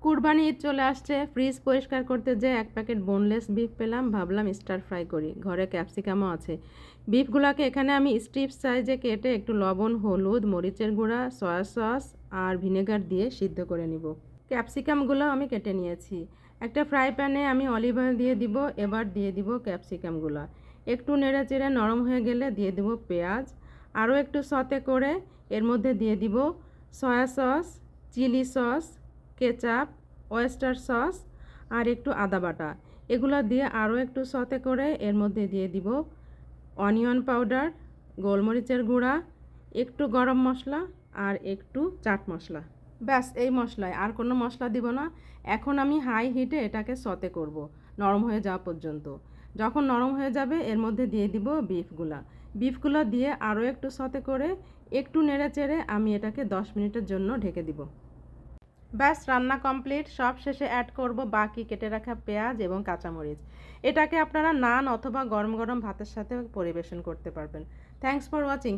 কুরবানি ঈদ চলে আসছে, ফ্রিজ পরিষ্কার করতে যেয়ে এক প্যাকেট বোনলেস বিফ পেলাম, ভাবলাম স্টার ফ্রাই করি। ঘরে ক্যাপসিকামও আছে। বিফগুলোকে এখানে আমি স্ট্রিপ সাইজে কেটে একটু লবণ, হলুদ, মরিচের গুঁড়া, সয়া সস আর ভিনেগার দিয়ে সিদ্ধ করে নিব। ক্যাপসিকামগুলো আমি কেটে নিয়েছি। একটা ফ্রাই প্যানে আমি অলিভ অয়েল দিয়ে দিব। এবার দিয়ে দিব ক্যাপসিকামগুলো। একটু নেড়ে চেড়ে নরম হয়ে গেলে দিয়ে দিব পেঁয়াজ। আরও একটু সতে করে এর মধ্যে দিয়ে দিব soya sauce, chilli sauce, ketchup, oyster sauce আর একটু আদা বাটা। এগুলো দিয়ে আরও একটু সতে করে এর মধ্যে দিয়ে দিব অনিয়ন পাউডার, গোলমরিচের গুঁড়া, একটু গরম মশলা আর একটু চাট মশলা। ব্যাস, এই মশলায়, আর কোনো মশলা দিব না। এখন আমি হাই হিটে এটাকে সতে করব নরম হয়ে যাওয়া পর্যন্ত। যখন নরম হয়ে যাবে এর মধ্যে দিয়ে দিব বিফগুলো দিয়ে আরও একটু সতে করে একটু নেড়ে চেড়ে আমি এটাকে 10 মিনিটের জন্য ঢেকে দিব। ব্যাস, রান্না কমপ্লিট। সব শেষে অ্যাড করব বাকি কেটে রাখা পেঁয়াজ এবং কাঁচামরিচ। এটাকে আপনারা নান অথবা গরম গরম ভাতের সাথে পরিবেশন করতে পারবেন। Thanks for watching.